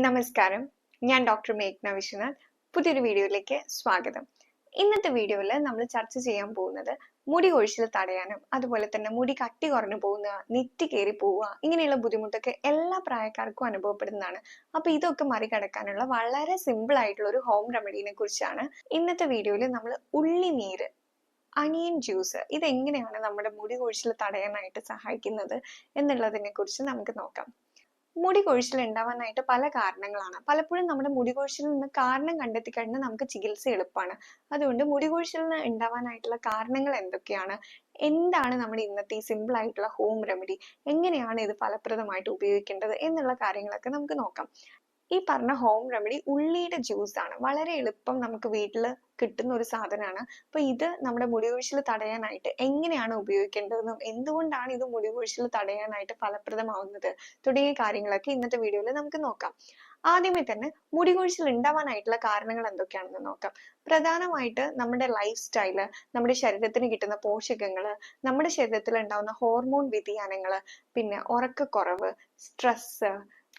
നമസ്കാരം, ഞാൻ ഡോക്ടർ മേഘ്ന വിശ്വനാഥ്. പുതിയൊരു വീഡിയോയിലേക്ക് സ്വാഗതം. ഇന്നത്തെ വീഡിയോയിൽ നമ്മൾ ചർച്ച ചെയ്യാൻ പോകുന്നത് മുടി കൊഴിച്ചിൽ തടയാനും അതുപോലെ തന്നെ മുടി കട്ടി കുറഞ്ഞു പോകുക, നെറ്റി കയറി പോവുക, ഇങ്ങനെയുള്ള ബുദ്ധിമുട്ടൊക്കെ എല്ലാ പ്രായക്കാർക്കും അനുഭവപ്പെടുന്നതാണ്. അപ്പൊ ഇതൊക്കെ മറികടക്കാനുള്ള വളരെ സിമ്പിൾ ആയിട്ടുള്ള ഒരു ഹോം റെമഡീനെ കുറിച്ചാണ് ഇന്നത്തെ വീഡിയോയിൽ നമ്മൾ ഉള്ളിനീര്, അണിയൻ ജ്യൂസ് ഇതെങ്ങനെയാണ് നമ്മുടെ മുടി കൊഴിച്ചിൽ തടയാനായിട്ട് സഹായിക്കുന്നത് എന്നുള്ളതിനെ കുറിച്ച് നമുക്ക് നോക്കാം. മുടി കൊഴിച്ചിൽ ഉണ്ടാവാനായിട്ട് പല കാരണങ്ങളാണ്. പലപ്പോഴും നമ്മുടെ മുടി കൊഴിച്ചിലിൽ നിന്ന് കാരണം കണ്ടെത്തി കഴിഞ്ഞാൽ നമുക്ക് ചികിത്സ എളുപ്പമാണ്. അതുകൊണ്ട് മുടി കൊഴിച്ചിലിന് ഉണ്ടാവാനായിട്ടുള്ള കാരണങ്ങൾ എന്തൊക്കെയാണ്, എന്താണ് നമ്മുടെ ഇന്നത്തെ ഈ സിമ്പിൾ ആയിട്ടുള്ള ഹോം റെമഡി, എങ്ങനെയാണ് ഇത് ഫലപ്രദമായിട്ട് ഉപയോഗിക്കേണ്ടത് എന്നുള്ള കാര്യങ്ങളൊക്കെ നമുക്ക് നോക്കാം. ഈ പറഞ്ഞ ഹോം റെമഡി ഉള്ളിയുടെ ജ്യൂസ് ആണ്. വളരെ എളുപ്പം നമുക്ക് വീട്ടിൽ കിട്ടുന്ന ഒരു സാധനമാണ്. അപ്പൊ ഇത് നമ്മുടെ മുടി കൊഴിച്ചിൽ തടയാനായിട്ട് എങ്ങനെയാണ് ഉപയോഗിക്കേണ്ടതെന്നും എന്തുകൊണ്ടാണ് ഇത് മുടി കൊഴിച്ചിൽ തടയാനായിട്ട് ഫലപ്രദമാവുന്നത് തുടങ്ങിയ കാര്യങ്ങളൊക്കെ ഇന്നത്തെ വീഡിയോയിൽ നമുക്ക് നോക്കാം. ആദ്യമേ തന്നെ മുടി കൊഴിച്ചിൽ ഉണ്ടാവാനായിട്ടുള്ള കാരണങ്ങൾ എന്തൊക്കെയാണെന്ന് നോക്കാം. പ്രധാനമായിട്ട് നമ്മുടെ ലൈഫ് സ്റ്റൈല്, നമ്മുടെ ശരീരത്തിന് കിട്ടുന്ന പോഷകങ്ങള്, നമ്മുടെ ശരീരത്തിൽ ഉണ്ടാവുന്ന ഹോർമോൺ വ്യതിയാനങ്ങള്, പിന്നെ ഉറക്കക്കുറവ്, സ്ട്രെസ്,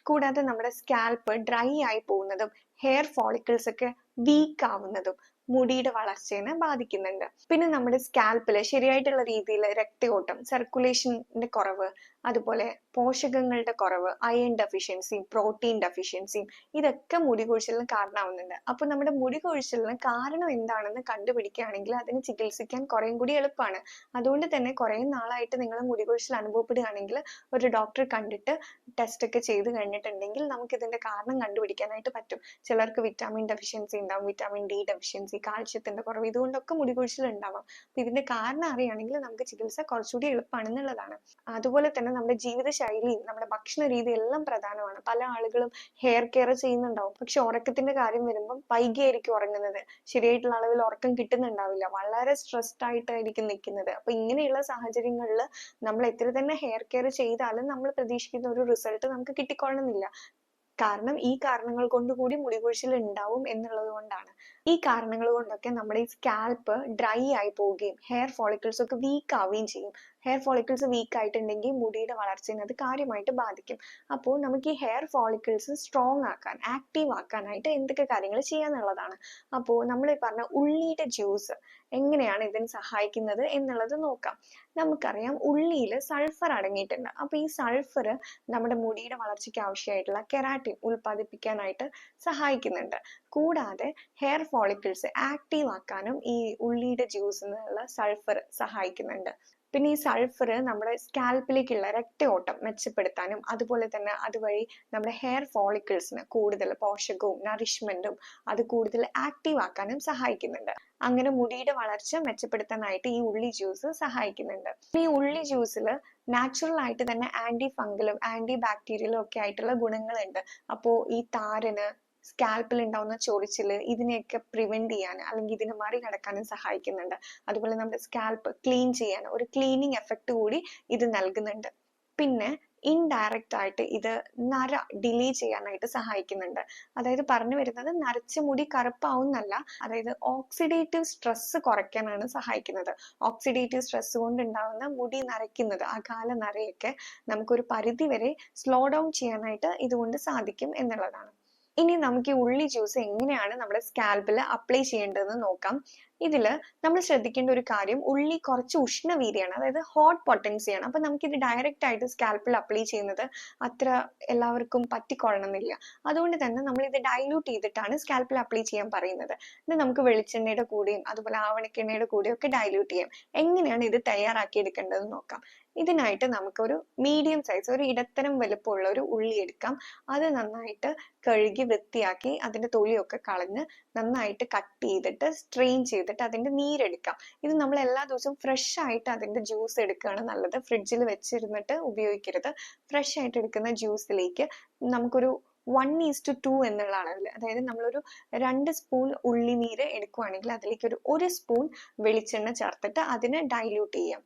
കൂടാതെ നമ്മുടെ സ്കാൽപ്പ് ഡ്രൈ ആയി പോകുന്നതും ഹെയർ ഫോളിക്കിൾസ് ഒക്കെ വീക്ക് ആവുന്നതും മുടിയുടെ വളർച്ചയെ ബാധിക്കുന്നുണ്ട്. പിന്നെ നമ്മുടെ സ്കാൽപ്പില് ശരിയായിട്ടുള്ള രീതിയിൽ രക്തയോട്ടം, സർക്കുലേഷന്റെ കുറവ്, അതുപോലെ പോഷകങ്ങളുടെ കുറവ്, അയൺ ഡെഫിഷ്യൻസിയും പ്രോട്ടീൻ ഡെഫിഷ്യൻസിയും ഇതൊക്കെ മുടി കൊഴിച്ചിലിന് കാരണമാവുന്നുണ്ട്. അപ്പൊ നമ്മുടെ മുടി കൊഴിച്ചിലിന് കാരണം എന്താണെന്ന് കണ്ടുപിടിക്കുകയാണെങ്കിൽ അതിന് ചികിത്സിക്കാൻ കുറേം കൂടി എളുപ്പമാണ്. അതുകൊണ്ട് തന്നെ കുറേ നാളായിട്ട് നിങ്ങൾ മുടി കൊഴിച്ചിൽ അനുഭവപ്പെടുകയാണെങ്കിൽ ഒരു ഡോക്ടറെ കണ്ടിട്ട് ടെസ്റ്റ് ഒക്കെ ചെയ്ത് കഴിഞ്ഞിട്ടുണ്ടെങ്കിൽ നമുക്ക് ഇതിന്റെ കാരണം കണ്ടുപിടിക്കാനായിട്ട് പറ്റും. ചിലർക്ക് വിറ്റാമിൻ ഡെഫിഷ്യൻസി ഉണ്ടാവും, വിറ്റാമിൻ ഡി ഡെഫിഷ്യൻസി, കാൽഷ്യത്തിന്റെ കുറവ്, ഇതുകൊണ്ടൊക്കെ മുടി കൊഴിച്ചിൽ ഉണ്ടാവാം. അപ്പൊ ഇതിന്റെ കാരണം അറിയുകയാണെങ്കിൽ നമുക്ക് ചികിത്സ കുറച്ചുകൂടി എളുപ്പമാണെന്നുള്ളതാണ്. അതുപോലെ തന്നെ നമ്മുടെ ജീവിതശൈലിയും നമ്മുടെ ഭക്ഷണ രീതിയും എല്ലാം പ്രധാനമാണ്. പല ആളുകളും ഹെയർ കെയർ ചെയ്യുന്നുണ്ടാവും, പക്ഷെ ഉറക്കത്തിന്റെ കാര്യം വരുമ്പം വൈകിയായിരിക്കും ഉറങ്ങുന്നത്, ശരിയായിട്ടുള്ള അളവിൽ ഉറക്കം കിട്ടുന്നുണ്ടാവില്ല, വളരെ സ്ട്രെസ്ഡ് ആയിട്ടായിരിക്കും നിൽക്കുന്നത്. അപ്പൊ ഇങ്ങനെയുള്ള സാഹചര്യങ്ങളിൽ നമ്മൾ എത്ര തന്നെ ഹെയർ കെയർ ചെയ്താലും നമ്മൾ പ്രതീക്ഷിക്കുന്ന ഒരു റിസൾട്ട് നമുക്ക് കിട്ടിക്കൊള്ളണമെന്നില്ല. കാരണം ഈ കാരണങ്ങൾ കൊണ്ട് കൂടി മുടി കൊഴിച്ചിൽ ഉണ്ടാവും എന്നുള്ളത് കൊണ്ടാണ്. ഈ കാരണങ്ങൾ കൊണ്ടൊക്കെ നമ്മുടെ ഈ സ്കാൽപ്പ് ഡ്രൈ ആയി പോവുകയും ഹെയർ ഫോളിക്കിൾസ് ഒക്കെ വീക്ക് ആവുകയും ചെയ്യും. ഹെയർ ഫോളിക്കിൾസ് വീക്ക് ആയിട്ടുണ്ടെങ്കിൽ മുടിയുടെ വളർച്ചയെ അത് കാര്യമായിട്ട് ബാധിക്കും. അപ്പോൾ നമുക്ക് ഈ ഹെയർ ഫോളിക്കിൾസ് സ്ട്രോങ് ആക്കാൻ, ആക്റ്റീവ് ആക്കാനായിട്ട് എന്തൊക്കെ കാര്യങ്ങൾ ചെയ്യാന്നുള്ളതാണ്. അപ്പോൾ നമ്മൾ ഈ പറഞ്ഞ ഉള്ളിയുടെ ജ്യൂസ് എങ്ങനെയാണ് ഇതിന് സഹായിക്കുന്നത് എന്നുള്ളത് നോക്കാം. നമുക്കറിയാം ഉള്ളിയിൽ സൾഫർ അടങ്ങിയിട്ടുണ്ട്. അപ്പൊ ഈ സൾഫർ നമ്മുടെ മുടിയുടെ വളർച്ചയ്ക്ക് ആവശ്യമായിട്ടുള്ള കെരാറ്റിൻ ഉൽപ്പാദിപ്പിക്കാനായിട്ട് സഹായിക്കുന്നുണ്ട്. കൂടാതെ ഹെയർ ഫോളിക്കിൾസ് ആക്റ്റീവ് ആക്കാനും ഈ ഉള്ളിയുടെ ജ്യൂസിൽ നിന്നുള്ള സൾഫർ സഹായിക്കുന്നുണ്ട്. പിന്നെ ഈ സൾഫർ നമ്മുടെ സ്കാൽപ്പിലേക്കുള്ള രക്തയോട്ടം മെച്ചപ്പെടുത്താനും അതുപോലെ തന്നെ അതുവഴി നമ്മുടെ ഹെയർ ഫോളിക്കിൾസിന് കൂടുതൽ പോഷകവും നറിഷ്മെന്റും അത് കൂടുതൽ ആക്റ്റീവ് ആക്കാനും സഹായിക്കുന്നുണ്ട്. അങ്ങനെ മുടിയുടെ വളർച്ച മെച്ചപ്പെടുത്താനായിട്ട് ഈ ഉള്ളി ജ്യൂസ് സഹായിക്കുന്നുണ്ട്. ഈ ഉള്ളി ജ്യൂസിൽ നാച്ചുറൽ ആയിട്ട് തന്നെ ആന്റി ഫംഗലും ആന്റി ബാക്ടീരിയലും ഒക്കെ ആയിട്ടുള്ള ഗുണങ്ങളുണ്ട്. അപ്പോ ഈ താരന്, സ്കാൽപ്പിൽ ഉണ്ടാവുന്ന ചൊറിച്ചില് ഇതിനെയൊക്കെ പ്രിവെന്റ് ചെയ്യാൻ അല്ലെങ്കിൽ ഇതിനെ മറികടക്കാനും സഹായിക്കുന്നുണ്ട്. അതുപോലെ നമ്മുടെ സ്കാൽപ്പ് ക്ലീൻ ചെയ്യാൻ ഒരു ക്ലീനിങ് എഫക്ട് കൂടി ഇത് നൽകുന്നുണ്ട്. പിന്നെ ഇൻഡയറക്റ്റ് ആയിട്ട് ഇത് നര ഡിലേ ചെയ്യാനായിട്ട് സഹായിക്കുന്നുണ്ട്. അതായത് പറഞ്ഞു വരുന്നത് നരച്ച മുടി കറുപ്പാവുന്നല്ല, അതായത് ഓക്സിഡേറ്റീവ് സ്ട്രെസ് കുറയ്ക്കാനാണ് സഹായിക്കുന്നത്. ഓക്സിഡേറ്റീവ് സ്ട്രെസ് കൊണ്ട് ഉണ്ടാവുന്ന മുടി നരയ്ക്കുന്നത്, അകാല നരയൊക്കെ നമുക്കൊരു പരിധി വരെ സ്ലോ ഡൗൺ ചെയ്യാനായിട്ട് ഇതുകൊണ്ട് സാധിക്കും എന്നുള്ളതാണ്. ഇനി നമുക്ക് ഈ ഉള്ളി ജ്യൂസ് എങ്ങനെയാണ് നമ്മുടെ സ്കാൽപ്പിൽ അപ്ലൈ ചെയ്യേണ്ടതെന്ന് നോക്കാം. ഇതില് നമ്മൾ ശ്രദ്ധിക്കേണ്ട ഒരു കാര്യം, ഉള്ളി കുറച്ച് ഉഷ്ണവീര്യാണ്, അതായത് ഹോട്ട് പൊട്ടൻസിയാണ്. അപ്പൊ നമുക്ക് ഇത് ഡയറക്റ്റ് ആയിട്ട് സ്കാൽപ്പിൽ അപ്ലൈ ചെയ്യുന്നത് അത്ര എല്ലാവർക്കും പറ്റിക്കൊള്ളണമെന്നില്ല. അതുകൊണ്ട് തന്നെ നമ്മൾ ഇത് ഡൈല്യൂട്ട് ചെയ്തിട്ടാണ് സ്കാൽപ്പിൽ അപ്ലൈ ചെയ്യാൻ പറയുന്നത്. ഇത് നമുക്ക് വെളിച്ചെണ്ണയുടെ കൂടെയും അതുപോലെ ആവണക്കെണ്ണയുടെ കൂടെയും ഒക്കെ ഡൈല്യൂട്ട് ചെയ്യാം. എങ്ങനെയാണ് ഇത് തയ്യാറാക്കി എടുക്കേണ്ടതെന്ന് നോക്കാം. ഇതിനായിട്ട് നമുക്കൊരു മീഡിയം സൈസ്, ഒരു ഇടത്തരം വലുപ്പമുള്ള ഒരു ഉള്ളി എടുക്കാം. അത് നന്നായിട്ട് കഴുകി വൃത്തിയാക്കി അതിന്റെ തൊലിയൊക്കെ കളഞ്ഞ് നന്നായിട്ട് കട്ട് ചെയ്തിട്ട് സ്ട്രെയിൻ ചെയ്തിട്ട് അതിന്റെ നീരെടുക്കാം. ഇത് നമ്മൾ എല്ലാ ദിവസവും ഫ്രഷ് ആയിട്ട് അതിന്റെ ജ്യൂസ് എടുക്കുകയാണ് നല്ലത്. ഫ്രിഡ്ജിൽ വെച്ചിരുന്നിട്ട് ഉപയോഗിക്കരുത്. ഫ്രഷ് ആയിട്ട് എടുക്കുന്ന ജ്യൂസിലേക്ക് നമുക്കൊരു 1:2 എന്നുള്ള അളവിൽ, അതായത് നമ്മളൊരു 2 സ്പൂൺ ഉള്ളിനീര് എടുക്കുകയാണെങ്കിൽ അതിലേക്ക് ഒരു സ്പൂൺ വെളിച്ചെണ്ണ ചേർത്തിട്ട് അതിനെ ഡൈല്യൂട്ട് ചെയ്യാം.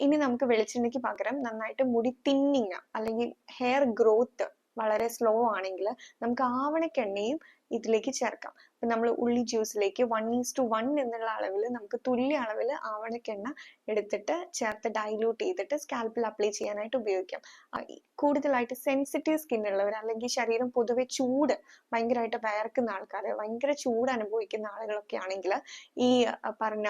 ഇനി നമുക്ക് വെളിച്ചെണ്ണയ്ക്ക് പകരം നന്നായിട്ട് മുടി തിന്നിങ് അല്ലെങ്കിൽ ഹെയർ ഗ്രോത്ത് വളരെ സ്ലോ ആണെങ്കിൽ നമുക്ക് ആവണക്കെണ്ണയും ഇതിലേക്ക് ചേർക്കാം. അപ്പൊ നമ്മൾ ഉള്ളി ജ്യൂസിലേക്ക് 1:1 എന്നുള്ള അളവിൽ നമുക്ക് തുല്യ അളവിൽ ആവണക്കെണ്ണ എടുത്തിട്ട് ചേർത്ത് ഡൈല്യൂട്ട് ചെയ്തിട്ട് സ്കാൽപ്പിൽ അപ്ലൈ ചെയ്യാനായിട്ട് ഉപയോഗിക്കാം. കൂടുതലായിട്ട് സെൻസിറ്റീവ് സ്കിൻ ഉള്ളവർ, അല്ലെങ്കിൽ ശരീരം പൊതുവെ ചൂട് ഭയങ്കരമായിട്ട് വയർക്കുന്ന ആൾക്കാർ, ഭയങ്കര ചൂട് അനുഭവിക്കുന്ന ആളുകളൊക്കെ ആണെങ്കിൽ ഈ പറഞ്ഞ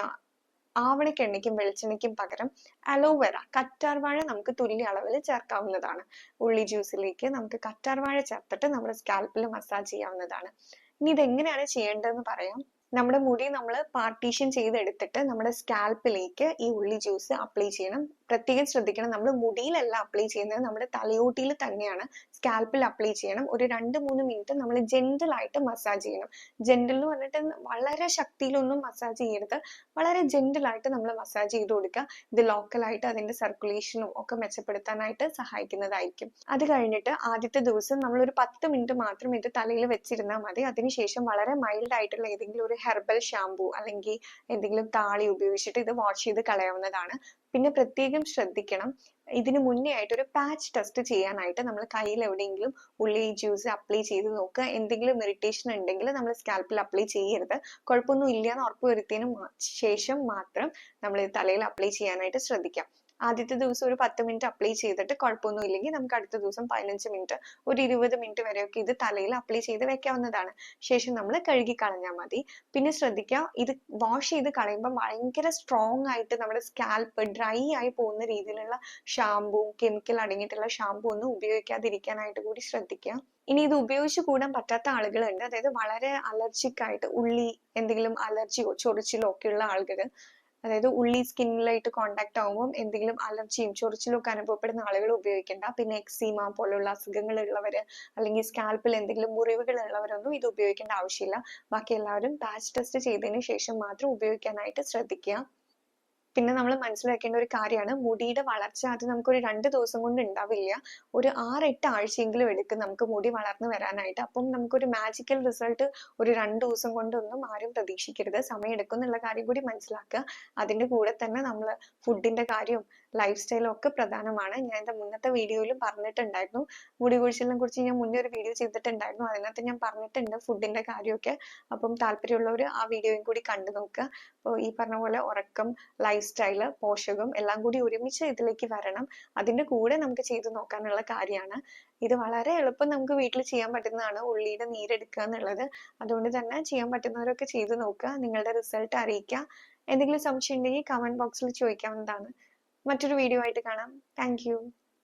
ആവണക്കെണ്ണയ്ക്കും വെളിച്ചെണ്ണയ്ക്കും പകരം അലോവേറ, കറ്റാർവാഴ നമുക്ക് തുല്യ അളവിൽ ചേർക്കാവുന്നതാണ്. ഉള്ളി ജ്യൂസിലേക്ക് നമുക്ക് കറ്റാർവാഴ ചേർത്തിട്ട് നമ്മുടെ സ്കാൽപ്പിൽ മസാജ് ചെയ്യാവുന്നതാണ്. ഇനി ഇതെങ്ങനെയാണ് ചെയ്യേണ്ടതെന്ന് പറയാം. നമ്മുടെ മുടി നമ്മൾ പാർട്ടീഷൻ ചെയ്തെടുത്തിട്ട് നമ്മുടെ സ്കാൽപ്പിലേക്ക് ഈ ഉള്ളി ജ്യൂസ് അപ്ലൈ ചെയ്യണം. പ്രത്യേകം ശ്രദ്ധിക്കണം, നമ്മൾ മുടിയിലല്ല അപ്ലൈ ചെയ്യുന്നത്, നമ്മുടെ തലയോട്ടിയിൽ തന്നെയാണ് സ്കാൽപ്പിൽ അപ്ലൈ ചെയ്യണം. ഒരു 2-3 മിനിറ്റ് നമ്മൾ ജെന്റിൽ ആയിട്ട് മസാജ് ചെയ്യണം. ജെന്റിൽ എന്ന് പറഞ്ഞിട്ട് വളരെ ശക്തിയിലൊന്നും മസാജ് ചെയ്യരുത്, വളരെ ജെന്റിൽ ആയിട്ട് നമ്മൾ മസാജ് ചെയ്ത് കൊടുക്കുക. ഇത് ലോക്കലായിട്ട് അതിന്റെ സർക്കുലേഷനും ഒക്കെ മെച്ചപ്പെടുത്താനായിട്ട് സഹായിക്കുന്നതായിരിക്കും. അത് കഴിഞ്ഞിട്ട് ആദ്യത്തെ ദിവസം നമ്മൾ ഒരു 10 മിനിറ്റ് മാത്രം ഇത് തലയിൽ വെച്ചിരുന്നാൽ മതി. അതിനുശേഷം വളരെ മൈൽഡ് ആയിട്ടുള്ള ഏതെങ്കിലും ഒരു ഹെർബൽ ഷാംപൂ അല്ലെങ്കിൽ എന്തെങ്കിലും താളി ഉപയോഗിച്ചിട്ട് ഇത് വാഷ് ചെയ്ത് കളയാവുന്നതാണ്. പിന്നെ പ്രത്യേകം ശ്രദ്ധിക്കണം, ഇതിന് മുന്നേ ആയിട്ട് ഒരു പാച്ച് ടെസ്റ്റ് ചെയ്യാനായിട്ട് നമ്മൾ കയ്യിൽ എവിടെയെങ്കിലും ഉള്ളി ജ്യൂസ് അപ്ലൈ ചെയ്ത് നോക്കുക. എന്തെങ്കിലും ഇറിറ്റേഷൻ ഉണ്ടെങ്കിൽ നമ്മൾ സ്കാൽപ്പിൽ അപ്ലൈ ചെയ്യരുത്. കുഴപ്പമൊന്നും ഇല്ല എന്ന് ഉറപ്പുവരുത്തിയതിനു ശേഷം മാത്രം നമ്മൾ തലയിൽ അപ്ലൈ ചെയ്യാനായിട്ട് ശ്രദ്ധിക്കാം. ആദ്യത്തെ ദിവസം ഒരു 10 മിനിറ്റ് അപ്ലൈ ചെയ്തിട്ട് കുഴപ്പമൊന്നും ഇല്ലെങ്കിൽ നമുക്ക് അടുത്ത ദിവസം 15 മിനിറ്റ്, ഒരു 20 മിനിറ്റ് വരെയൊക്കെ ഇത് തലയിൽ അപ്ലൈ ചെയ്ത് വെക്കാവുന്നതാണ്. ശേഷം നമ്മൾ കഴുകി കളഞ്ഞാൽ മതി. പിന്നെ ശ്രദ്ധിക്കുക, ഇത് വാഷ് ചെയ്ത് കളയുമ്പോൾ ഭയങ്കര സ്ട്രോങ് ആയിട്ട് നമ്മുടെ സ്കാൽപ്പ് ഡ്രൈ ആയി പോകുന്ന രീതിയിലുള്ള ഷാംപൂ, കെമിക്കൽ അടങ്ങിയിട്ടുള്ള ഷാംപൂ ഒന്നും ഉപയോഗിക്കാതിരിക്കാനായിട്ട് കൂടി ശ്രദ്ധിക്കുക. ഇനി ഇത് ഉപയോഗിച്ച് കൂടാൻ പറ്റാത്ത ആളുകളുണ്ട്, അതായത് വളരെ അലർജിക് ആയിട്ട് ഉള്ളി എന്തെങ്കിലും അലർജിയോ ചൊറിച്ചിലോ ഒക്കെ ഉള്ള ആളുകൾ, അതായത് ഉള്ളി സ്കിന്നിലായിട്ട് കോണ്ടാക്ട് ആകുമ്പോൾ എന്തെങ്കിലും അലർജിയും ചൊറിച്ചിലും ഒക്കെ അനുഭവപ്പെടുന്ന ആളുകൾ ഉപയോഗിക്കേണ്ട. പിന്നെ എക്സീമ പോലുള്ള അസുഖങ്ങൾ ഉള്ളവര്, അല്ലെങ്കിൽ സ്കാൽപ്പിൽ എന്തെങ്കിലും മുറിവുകൾ ഉള്ളവരൊന്നും ഇത് ഉപയോഗിക്കേണ്ട ആവശ്യമില്ല. ബാക്കി എല്ലാവരും പാച്ച് ടെസ്റ്റ് ചെയ്തതിന് ശേഷം മാത്രം ഉപയോഗിക്കാനായിട്ട് ശ്രദ്ധിക്കുക. പിന്നെ നമ്മൾ മനസ്സിലാക്കേണ്ട ഒരു കാര്യമാണ്, മുടിയുടെ വളർച്ച അത് നമുക്കൊരു 2 ദിവസം കൊണ്ട് ഉണ്ടാവില്ല. ഒരു 6-8 ആഴ്ചയെങ്കിലും എടുക്കും നമുക്ക് മുടി വളർന്നു വരാനായിട്ട്. അപ്പം നമുക്കൊരു മാജിക്കൽ റിസൾട്ട് ഒരു 2 ദിവസം കൊണ്ടൊന്നും ആരും പ്രതീക്ഷിക്കരുത്, സമയം എടുക്കും എന്നുള്ള കാര്യം കൂടി മനസ്സിലാക്കുക. അതിന്റെ കൂടെ തന്നെ നമ്മൾ ഫുഡിന്റെ കാര്യവും ലൈഫ് സ്റ്റൈലും ഒക്കെ പ്രധാനമാണ്. ഞാൻ എൻ്റെ മുന്നത്തെ വീഡിയോയിലും പറഞ്ഞിട്ടുണ്ടായിരുന്നു, മുടി കൊഴിച്ചിലിനെ കുറിച്ച് ഞാൻ മുന്നേ ഒരു വീഡിയോ ചെയ്തിട്ടുണ്ടായിരുന്നു, അതിനകത്ത് ഞാൻ പറഞ്ഞിട്ടുണ്ട് ഫുഡിന്റെ കാര്യമൊക്കെ. അപ്പം താല്പര്യമുള്ളവർ ആ വീഡിയോയും കൂടി കണ്ടു നോക്കുക. അപ്പോൾ ഈ പറഞ്ഞ പോലെ ഉറക്കം, ലൈഫ് സ്റ്റൈല്, പോഷകം എല്ലാം കൂടി ഒരുമിച്ച് ഇതിലേക്ക് വരണം. അതിന്റെ കൂടെ നമുക്ക് ചെയ്തു നോക്കാനുള്ള കാര്യമാണ്. ഇത് വളരെ എളുപ്പം നമുക്ക് വീട്ടിൽ ചെയ്യാൻ പറ്റുന്നതാണ്, ഉള്ളിയുടെ നീരെടുക്കുക എന്നുള്ളത്. അതുകൊണ്ട് തന്നെ ചെയ്യാൻ പറ്റുന്നവരൊക്കെ ചെയ്തു നോക്കുക, നിങ്ങളുടെ റിസൾട്ട് അറിയിക്കുക. എന്തെങ്കിലും സംശയം ഉണ്ടെങ്കിൽ കമന്റ് ബോക്സിൽ ചോദിക്കാവുന്നതാണ്. മറ്റൊരു വീഡിയോ ആയിട്ട് കാണാം. Thank you.